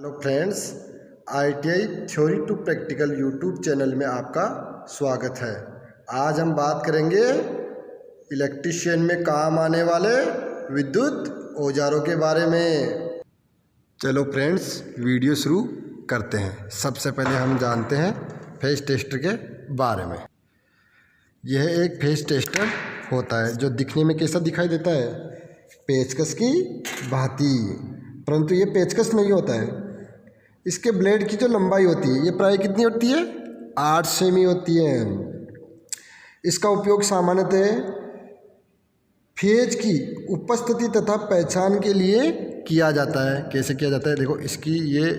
Hello friends, ITI theory to practical YouTube channel में आपका स्वागत है। आज हम बात करेंगे इलेक्ट्रीशियन में काम आने वाले विद्युत औजारों के बारे में। चलो फ्रेंड्स, वीडियो शुरू करते हैं। सबसे पहले हम जानते हैं फेज टेस्टर के बारे में। यह एक फेज टेस्टर होता है जो दिखने में कैसा दिखाई देता है, पेचकस की भांति, परंतु ये पेचकस नहीं होता है। इसके ब्लेड की जो लंबाई होती है ये प्राय कितनी होती है, 8 सेमी होती है। इसका उपयोग सामान्यतः फेज की उपस्थिति तथा पहचान के लिए किया जाता है। कैसे किया जाता है, देखो इसकी ये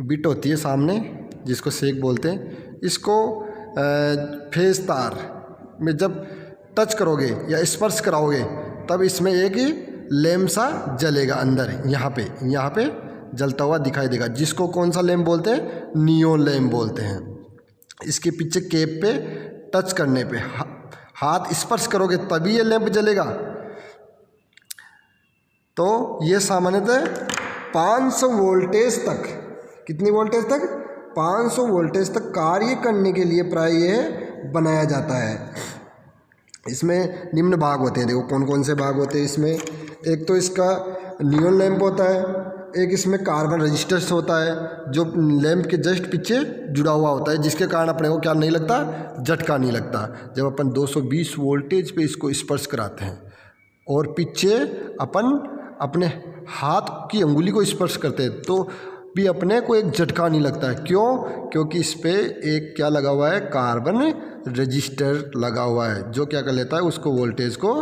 बिट होती है सामने, जिसको सेक बोलते हैं। इसको फेज तार में जब टच करोगे या स्पर्श कराओगे तब इसमें एक लैंप सा जलेगा अंदर, यहाँ पे जलता हुआ दिखाई देगा, जिसको कौन सा लैंप बोलते हैं, नियोन लैंप बोलते हैं। इसके पीछे कैप पे टच करने पे हाथ स्पर्श करोगे तभी ये लैंप जलेगा। तो ये सामान्यतः 500 वोल्टेज तक, कितनी वोल्टेज तक, 500 वोल्टेज तक कार्य करने के लिए प्राय ये बनाया जाता है। इसमें निम्न भाग होते हैं, देखो कौन कौन से भाग होते हैं इसमें। एक तो इसका नियोन लैंप होता है, एक इसमें कार्बन रजिस्टर्स होता है जो लैंप के जस्ट पीछे जुड़ा हुआ होता है, जिसके कारण अपने को क्या नहीं लगता, झटका नहीं लगता। जब अपन 220 वोल्टेज पे इसको स्पर्श कराते हैं और पीछे अपन अपने हाथ की अंगुली को स्पर्श करते हैं तो भी अपने को एक झटका नहीं लगता है। क्यों? क्योंकि इस पे एक क्या लगा हुआ है, कार्बन रजिस्टर लगा हुआ है, जो क्या कर लेता है, उसको वोल्टेज को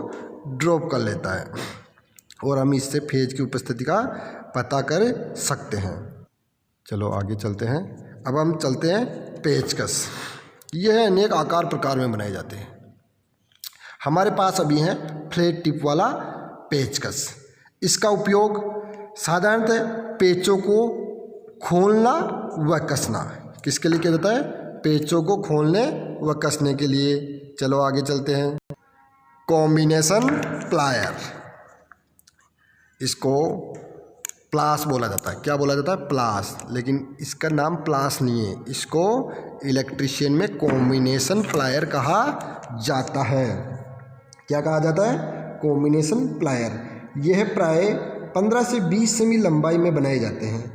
ड्रॉप कर लेता है और हम इससे फेज की उपस्थिति का पता कर सकते हैं। चलो आगे चलते हैं। अब हम चलते हैं पेचकस। यह अनेक आकार प्रकार में बनाए जाते हैं। हमारे पास अभी है फ्लैट टिप वाला पेचकस। इसका उपयोग साधारणतः पेचों को खोलना व कसना, किसके लिए किया जाता है, पेचों को खोलने व कसने के लिए। चलो आगे चलते हैं। कॉम्बिनेशन प्लायर, इसको प्लास बोला जाता है। क्या बोला जाता है, प्लास, लेकिन इसका नाम प्लास नहीं है। इसको इलेक्ट्रीशियन में कॉम्बिनेशन प्लायर कहा जाता है। क्या कहा जाता है, कॉम्बिनेशन प्लायर। यह प्राय 15 से 20 सेमी लंबाई में बनाए जाते हैं।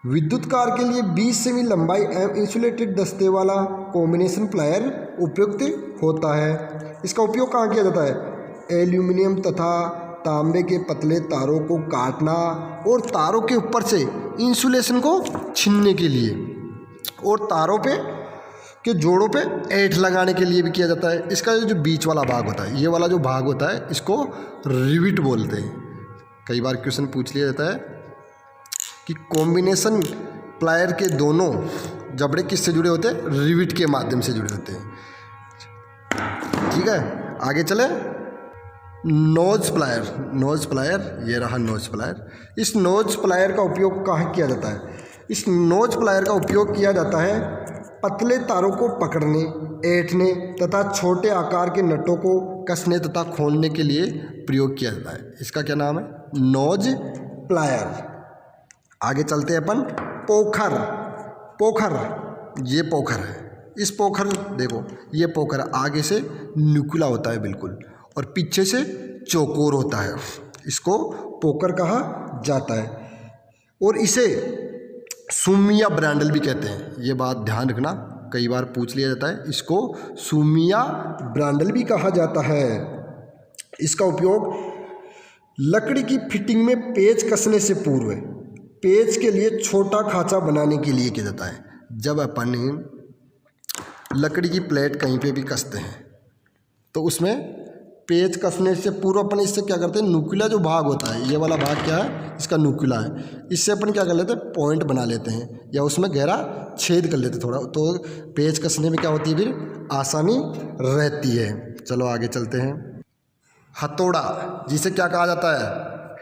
विद्युत कार के लिए 20 सेमी लंबाई एवं इंसुलेटेड दस्ते वाला कॉम्बिनेशन प्लायर उपयुक्त होता है। इसका उपयोग कहाँ किया जाता है, एल्यूमिनियम तथा तांबे के पतले तारों को काटना और तारों के ऊपर से इंसुलेशन को छीनने के लिए, और तारों पे के जोड़ों पे ऐंठ लगाने के लिए भी किया जाता है। इसका जो बीच वाला भाग होता है, ये वाला जो भाग होता है, इसको रिविट बोलते हैं। कई बार क्वेश्चन पूछ लिया जाता है कि कॉम्बिनेशन प्लायर के दोनों जबड़े किससे जुड़े होते हैं, रिविट के माध्यम से जुड़े होते हैं। ठीक है, आगे चले। नोज प्लायर, नोज प्लायर, ये रहा नोज प्लायर। इस नोज प्लायर का उपयोग कहाँ किया जाता है, इस नोज प्लायर का उपयोग किया जाता है पतले तारों को पकड़ने, ऐंठने तथा छोटे आकार के नटों को कसने तथा खोलने के लिए प्रयोग किया जाता है। इसका क्या नाम है, नोज प्लायर। आगे चलते हैं अपन। पोखर, पोखर, ये पोखर है। इस पोखर, देखो ये पोखर आगे से न्यूक्लिया होता है बिल्कुल, और पीछे से चौकोर होता है। इसको पोखर कहा जाता है और इसे सुमिया ब्रांडल भी कहते हैं। ये बात ध्यान रखना, कई बार पूछ लिया जाता है। इसको सुमिया ब्रांडल भी कहा जाता है। इसका उपयोग लकड़ी की फिटिंग में पेच कसने से पूर्व पेच के लिए छोटा खांचा बनाने के लिए किया जाता है। जब अपन लकड़ी की प्लेट कहीं पे भी कसते हैं तो उसमें पेच कसने से पूर्व अपन इससे क्या करते हैं, न्यूक्लिया जो भाग होता है, ये वाला भाग क्या है, इसका न्यूक्लिया है, इससे अपन क्या कर लेते हैं, पॉइंट बना लेते हैं या उसमें गहरा छेद कर लेते हैं थोड़ा, तो पेच कसने में क्या होती है, फिर आसानी रहती है। चलो आगे चलते हैं। हथौड़ा, जिसे क्या कहा जाता है,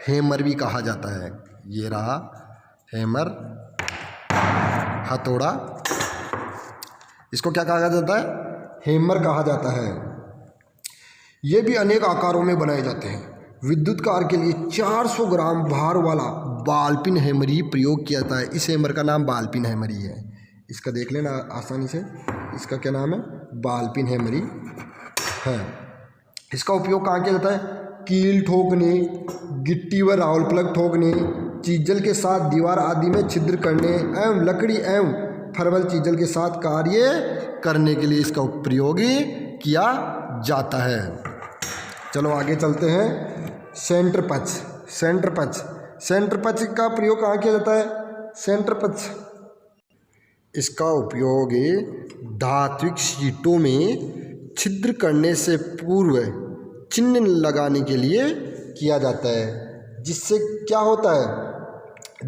हैमर भी कहा जाता है। ये रहा हैमर, हथौड़ा, इसको क्या कहा जाता है, हैमर कहा जाता है। ये भी अनेक आकारों में बनाए जाते हैं। विद्युत कार के लिए 400 ग्राम भार वाला बॉल पिन हैमर ही प्रयोग किया जाता है। इस हैमर का नाम बॉल पिन हैमर ही है। इसका देख लेना आसानी से, इसका क्या नाम है, बॉल पिन हैमर ही है। इसका उपयोग कहाँ किया जाता है? कील ठोकने, गिट्टी व रावल प्लग ठोकने, चीजल के साथ दीवार आदि में छिद्र करने एवं लकड़ी एवं फरवल चीजल के साथ कार्य करने के लिए इसका प्रयोग किया जाता है। चलो आगे चलते हैं। Centre punch. Centre punch, centre punch का प्रयोग कहाँ किया जाता है? सेंटर पंच, इसका उपयोग धात्विक शीटों में छिद्र करने से पूर्व चिन्ह लगाने के लिए किया जाता है, जिससे क्या होता है,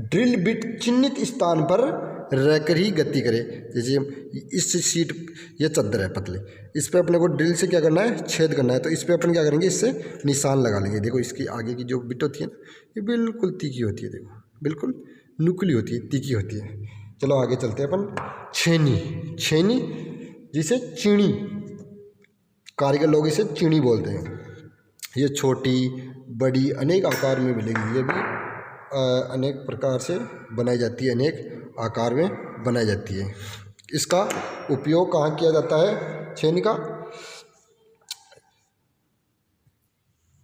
ड्रिल बिट चिन्हित स्थान पर रहकर ही गति करे। जैसे इस सीट, ये चद्दर है पतली, इस पे अपने को ड्रिल से क्या करना है, छेद करना है। तो इस पे अपन क्या करेंगे, इससे निशान लगा लेंगे। देखो इसकी आगे की जो बिट होती है ना, ये बिल्कुल तीखी होती है, देखो बिल्कुल नुकीली होती है, तीखी होती है। चलो आगे चलते हैं अपन। छेनी। छेनी जिसे चीनी, कारीगर लोग इसे चीनी बोलते हैं। ये छोटी बड़ी अनेक आकार में मिलेगी। ये भी अनेक प्रकार से बनाई जाती है, अनेक आकार में बनाई जाती है। इसका उपयोग कहाँ किया जाता है छेनी का?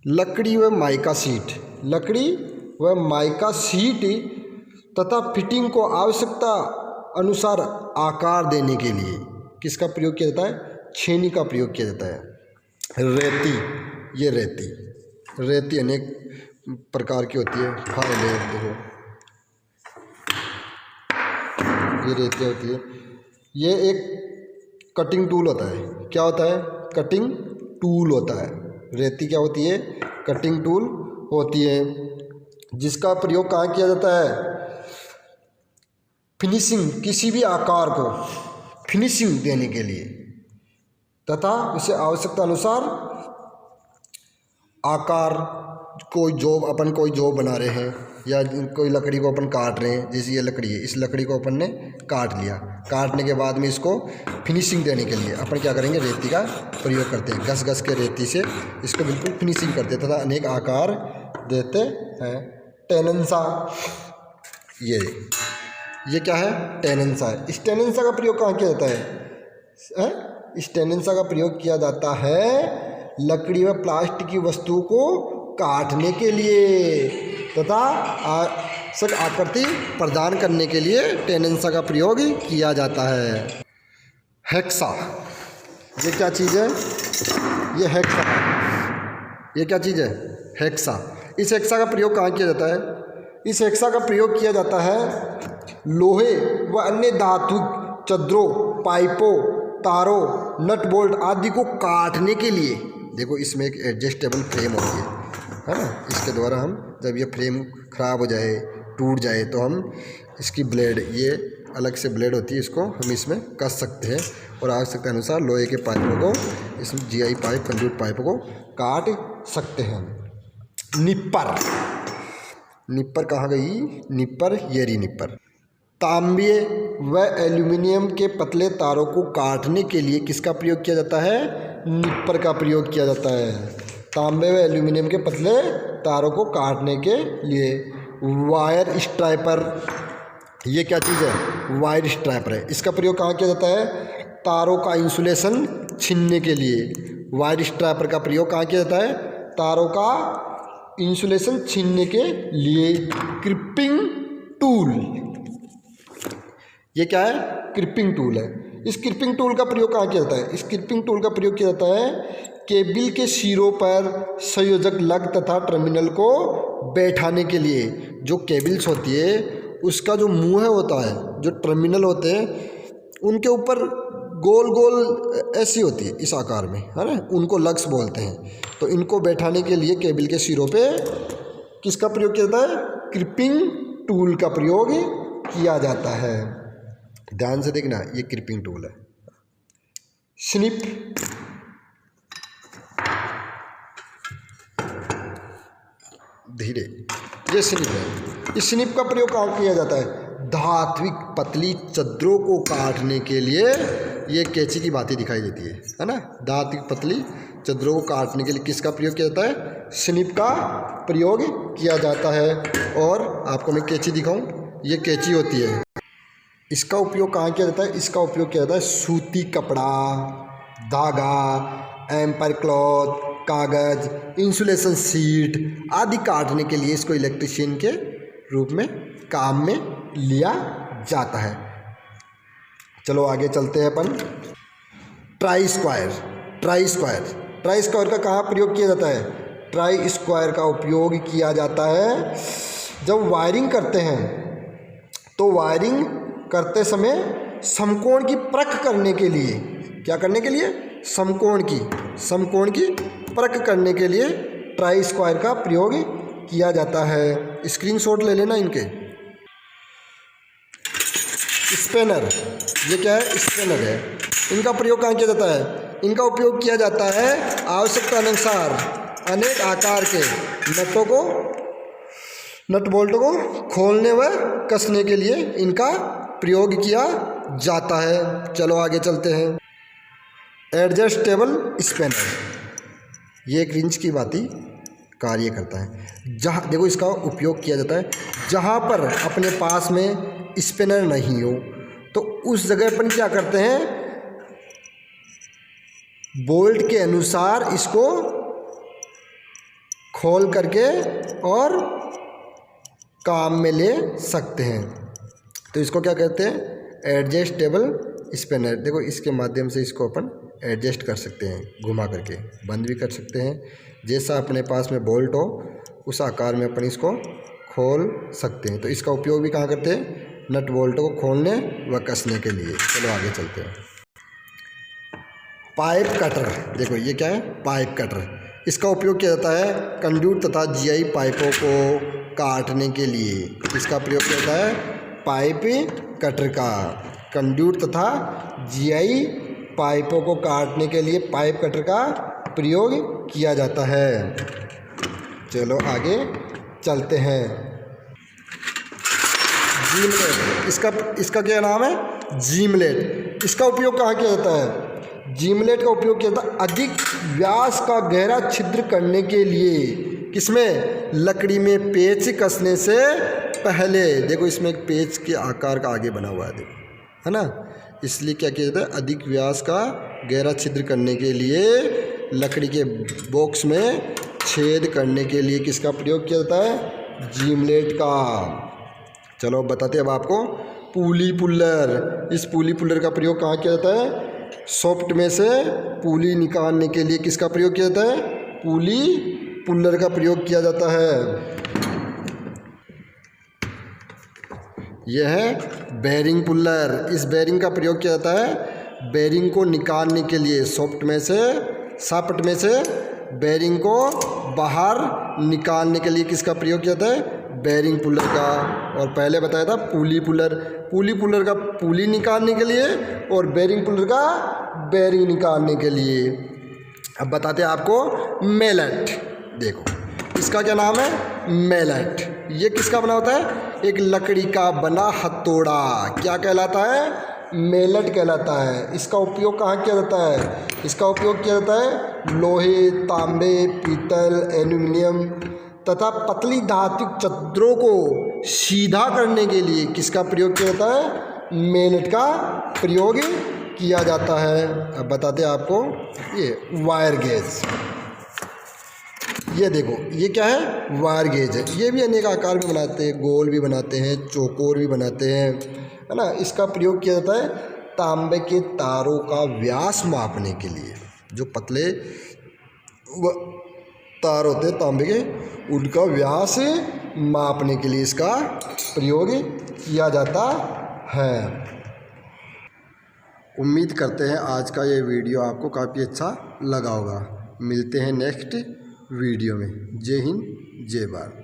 लकड़ी व माइका सीट, लकड़ी व माइका सीट तथा फिटिंग को आवश्यकता अनुसार आकार देने के लिए किसका प्रयोग किया जाता है? छेनी का प्रयोग किया जाता है। रेती, ये रेती, रेती अनेक प्रकार की होती है। फाइल देखो, ये रेती होती है। ये एक कटिंग टूल होता है। क्या होता है? कटिंग टूल होता है। रेती क्या होती है? कटिंग टूल होती है, जिसका प्रयोग कहाँ किया जाता है? फिनिशिंग, किसी भी आकार को फिनिशिंग देने के लिए तथा उसे आवश्यकता अनुसार आकार, कोई जॉब, अपन कोई जॉब बना रहे हैं या कोई लकड़ी को अपन काट रहे हैं, जैसे ये लकड़ी है, इस लकड़ी को अपन ने काट लिया, काटने के बाद में इसको फिनिशिंग देने के लिए अपन क्या करेंगे? रेती का प्रयोग करते हैं। घस घस के रेती से इसको बिल्कुल फिनिशिंग करते हैं तथा अनेक आकार देते हैं। टेनेंसा, ये क्या है? टेनेंसा है। स्टेनेंसा का प्रयोग कहाँ किया जाता है? स्टेनेंसा का प्रयोग किया जाता है लकड़ी व प्लास्टिक की वस्तु को काटने के लिए तथा आकृति प्रदान करने के लिए टेनेंसा का प्रयोग किया जाता है। हेक्सा, ये क्या चीज़ है? ये हेक्सा, ये क्या चीज़ है? हेक्सा। इस हेक्सा का प्रयोग कहाँ किया जाता है? इस हेक्सा का प्रयोग किया जाता है लोहे व अन्य धातु चद्दरों, पाइपों, तारों, नट बोल्ट आदि को काटने के लिए। देखो इसमें एक एडजस्टेबल फ्रेम होती है ना, इसके द्वारा हम जब ये फ्रेम ख़राब हो जाए, टूट जाए, तो हम इसकी ब्लेड, ये अलग से ब्लेड होती है, इसको हम इसमें कस सकते हैं और आवश्यकता अनुसार लोहे के पाइपों को, इसमें जीआई पाइप, कंडक्ट पाइपों को काट सकते हैं। निप्पर, निप्पर कहाँ गई? निप्पर, ये रही निप्पर। तांबे व एल्यूमिनियम के पतले तारों को काटने के लिए किसका प्रयोग किया जाता है? निप्पर का प्रयोग किया जाता है। तांबे व एल्यूमिनियम के पतले तारों को काटने के लिए। वायर स्ट्राइपर, ये क्या चीज़ है? वायर स्ट्राइपर है। इसका प्रयोग कहाँ किया जाता है? तारों का इंसुलेशन छीनने के लिए। वायर स्ट्राइपर का प्रयोग कहाँ किया जाता है? तारों का इंसुलेशन छीनने के लिए। क्रिपिंग टूल, ये क्या है? क्रिपिंग टूल है। इस क्रिपिंग टूल का प्रयोग कहाँ किया जाता है? इस क्रिपिंग टूल का प्रयोग किया जाता है केबल के सिरों पर संयोजक लग तथा टर्मिनल को बैठाने के लिए। जो केबल्स होती है उसका जो मुँह होता है, जो टर्मिनल होते हैं उनके ऊपर गोल गोल ऐसी होती है इस आकार में, है ना, उनको लग्स बोलते हैं। तो इनको बैठाने के लिए केबल के सिरों पे किसका प्रयोग किया जाता है? क्रिपिंग टूल का प्रयोग किया जाता है। ध्यान से देखना, ये क्रिपिंग टूल है। स्निप, धीरे, ये स्निप है। इस स्निप का प्रयोग कहाँ किया जाता है? धात्विक पतली चद्दरों को काटने के लिए ये कैंची की बातें दिखाई देती है ना। धात्विक पतली चद्दरों को काटने के लिए किसका प्रयोग किया जाता है? स्निप का प्रयोग किया जाता है। और आपको मैं कैंची दिखाऊं, ये कैंची होती है। इसका उपयोग कहाँ किया जाता है? इसका उपयोग किया जाता है सूती कपड़ा, धागा, एम्पर क्लॉथ, कागज, इंसुलेशन शीट आदि काटने के लिए इसको इलेक्ट्रीशियन के रूप में काम में लिया जाता है। चलो आगे चलते हैं अपन। Try square. Try square try square का कहाँ प्रयोग किया जाता है? ट्राई स्क्वायर का उपयोग किया जाता है जब वायरिंग करते हैं, तो वायरिंग करते समय समकोण की परख करने के लिए, क्या करने के लिए? समकोण की परख करने के लिए ट्राई स्क्वायर का प्रयोग किया जाता है। स्क्रीनशॉट ले लेना इनके। स्पेनर, ये क्या है? स्पेनर है। इनका प्रयोग कहाँ किया जाता है? इनका उपयोग किया जाता है आवश्यकता अनुसार अनेक आकार के नट बोल्ट को खोलने व कसने के लिए इनका प्रयोग किया जाता है। चलो आगे चलते हैं। एडजस्टेबल स्पेनर, ये एक रिंच की भांति कार्य करता है। जहाँ देखो इसका उपयोग किया जाता है जहाँ पर अपने पास में स्पिनर नहीं हो, तो उस जगह पर क्या करते हैं? बोल्ट के अनुसार इसको खोल करके और काम में ले सकते हैं। तो इसको क्या कहते हैं? Adjustable spinner. देखो इसके माध्यम से इसको अपन एडजस्ट कर सकते हैं, घुमा करके बंद भी कर सकते हैं। जैसा अपने पास में बोल्ट हो उस आकार में अपन इसको खोल सकते हैं। तो इसका उपयोग भी कहाँ करते हैं? नट बोल्ट को खोलने व कसने के लिए। चलो आगे चलते हैं। पाइप कटर, देखो ये क्या है? Pipe cutter. इसका उपयोग किया जाता है कंड्यूट तथा जीआई पाइपों को काटने के लिए। इसका प्रयोग किया जाता है पाइप कटर का। कंड्यूट तथा जीआई पाइपों को काटने के लिए पाइप कटर का प्रयोग किया जाता है। चलो आगे चलते हैं। जीमलेट, इसका क्या नाम है? जीमलेट। इसका उपयोग कहाँ किया जाता है? जीमलेट का उपयोग किया जाता है अधिक व्यास का गहरा छिद्र करने के लिए। किसमें? लकड़ी में पेच कसने से पहले। देखो इसमें एक पेच के आकार का आगे बना हुआ है, देखो, है ना। इसलिए क्या किया जाता है? अधिक व्यास का गहरा छिद्र करने के लिए लकड़ी के बॉक्स में छेद करने के लिए किसका प्रयोग किया जाता है? जीमलेट का। चलो बताते हैं अब आपको। पुली पुल्लर। इस पुली पुल्लर का प्रयोग कहाँ किया जाता है? सॉफ्ट में से पुली निकालने के लिए किसका प्रयोग किया जाता है? पुली पुल्लर का प्रयोग किया जाता है। यह है बेरिंग पुल्लर। इस बेरिंग का प्रयोग किया जाता है बेरिंग को निकालने के लिए। सॉफ्ट में से बेरिंग को बाहर निकालने के लिए किसका प्रयोग किया जाता है? बेरिंग पुल्लर का। और पहले बताया था पुली पुल्लर। पुली पुल्लर का पुली निकालने के लिए और बेरिंग पुल्लर का बेरिंग निकालने के लिए। अब बताते हैं आपको मेलेट। देखो इसका क्या नाम है? मेलेट। ये किसका बना होता है? एक लकड़ी का बना हथौड़ा। क्या कहलाता है? मेलेट कहलाता है। इसका उपयोग कहाँ किया जाता है? इसका उपयोग किया जाता है लोहे, तांबे, पीतल, एल्युमिनियम तथा पतली धात्विक चद्दरों को सीधा करने के लिए किसका प्रयोग किया जाता है? मेलेट का प्रयोग किया जाता है। अब बताते हैं आपको ये वायर गेज। ये देखो ये क्या है? वायर गेज है। ये भी अनेक आकार में बनाते हैं, गोल भी बनाते हैं, चौकोर भी बनाते हैं, है ना। इसका प्रयोग किया जाता है तांबे के तारों का व्यास मापने के लिए। जो पतले तार होते हैं तांबे के, उनका व्यास मापने के लिए इसका प्रयोग किया जाता है। उम्मीद करते हैं आज का ये वीडियो आपको काफ़ी अच्छा लगा होगा। मिलते हैं नेक्स्ट वीडियो में। जय हिंद, जय भारत।